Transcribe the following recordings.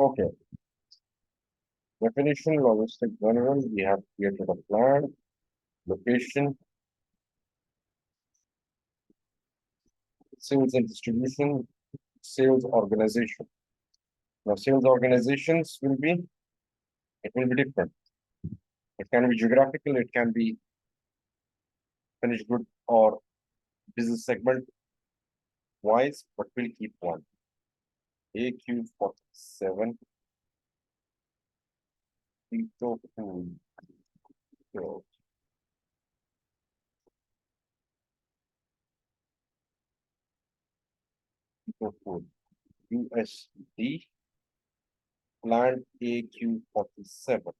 Okay. Definition, logistic general, we have created a plan, location, sales and distribution, sales organization. Now, sales organizations it will be different. It can be geographical, it can be finished good or business segment wise, but we'll keep one. AQ47, Keto Food. So, Keto Food. USD, plant AQ47.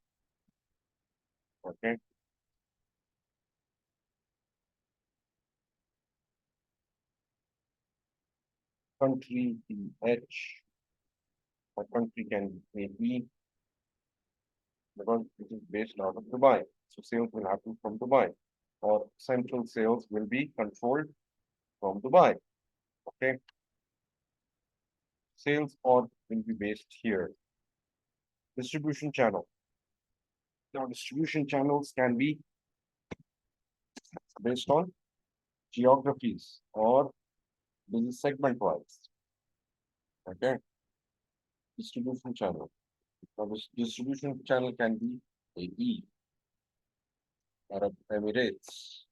Okay. Country DH. A country can be AE because it is based out of Dubai. So sales will happen from Dubai, or central sales will be controlled from Dubai. Okay. Sales org will be based here. Distribution channel. Now, distribution channels can be based on geographies or business segment wise. Okay. Distribution channel. Now, this distribution channel can be AE, Arab Emirates.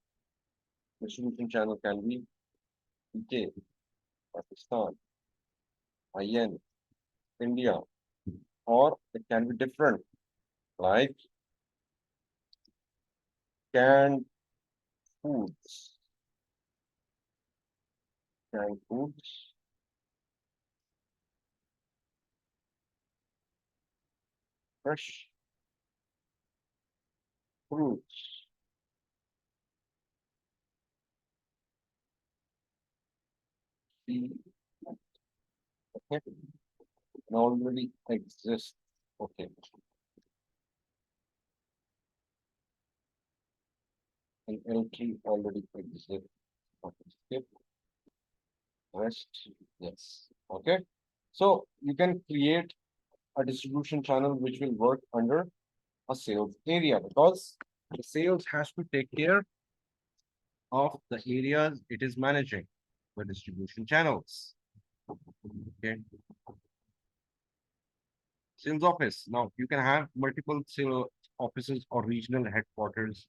Distribution channel can be UK, Pakistan, IN, India, or it can be different, like canned foods, canned foods, fresh fruits, see, okay, and already exist. Okay, an entry already exists. Okay, skip, rest, yes. Okay, so you can create a distribution channel which will work under a sales area because the sales has to take care of the areas it is managing, the distribution channels. Okay. Sales office. Now you can have multiple sales offices or regional headquarters,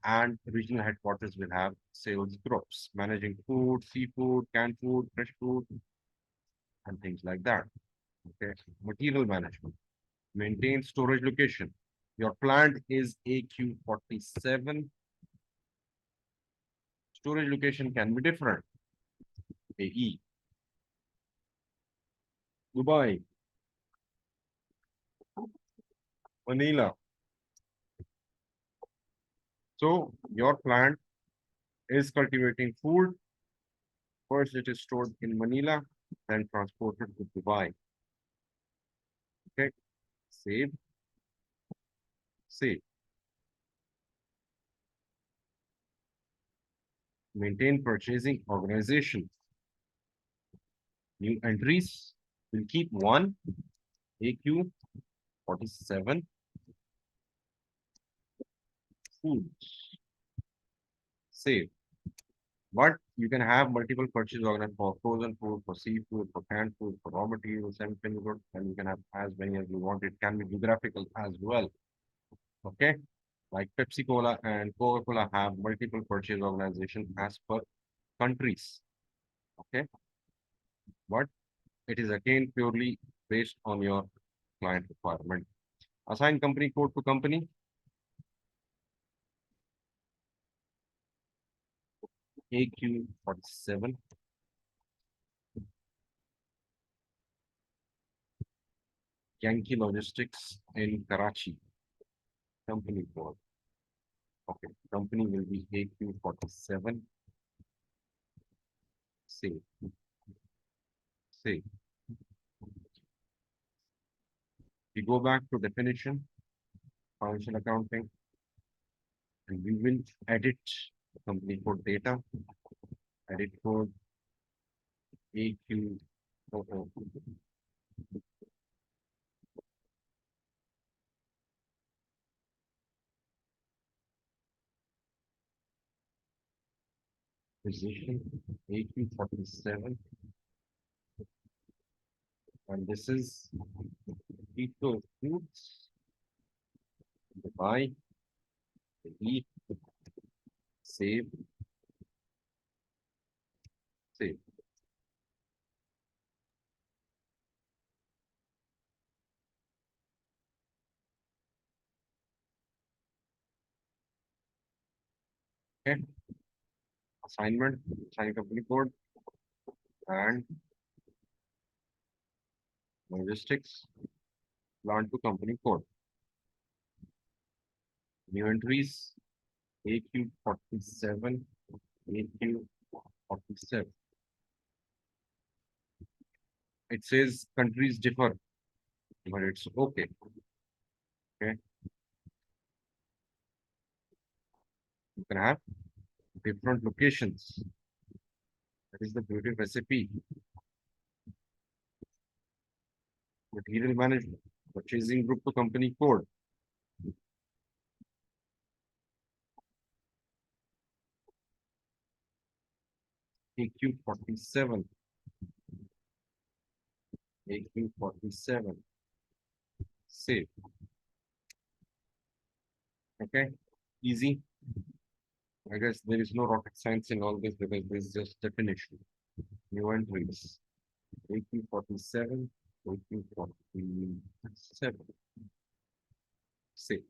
and regional headquarters will have sales groups managing food, seafood, canned food, fresh food, and things like that. Okay. Material management. Maintain storage location. Your plant is AQ47. Storage location can be different. AE, Dubai, Manila. So your plant is cultivating food. First, it is stored in Manila, then transported to Dubai. Okay, save, save. Maintain purchasing organization. New entries will keep one AQ47 foods. Save. But you can have multiple purchase organizations for frozen food, for seafood, for canned food, for raw materials, semi-finished goods, and you can have as many as you want. It can be geographical as well. Okay, like Pepsi Cola and Coca Cola have multiple purchase organizations as per countries. Okay, but it is again purely based on your client requirement. Assign company code to company. AQ47. Yankee Logistics in Karachi. Company code. Okay, company will be AQ47. Save. Save. We go back to definition, financial accounting, and we will edit the company code data. Edit code AQ. position AQ47, and this is equal foods, the buy, the eat, save, save. Okay, assignment, assign company code, and logistics, plant to company code. New entries, AQ47, AQ47. It says countries differ, but it's okay. Okay, you can have different locations. That is the beauty of SAP. Material management, purchasing group to company code. AQ47, AQ47. Save. Okay, easy. I guess there is no rocket science in all this because this is just definition. New entries. AQ47, AQ47. Save.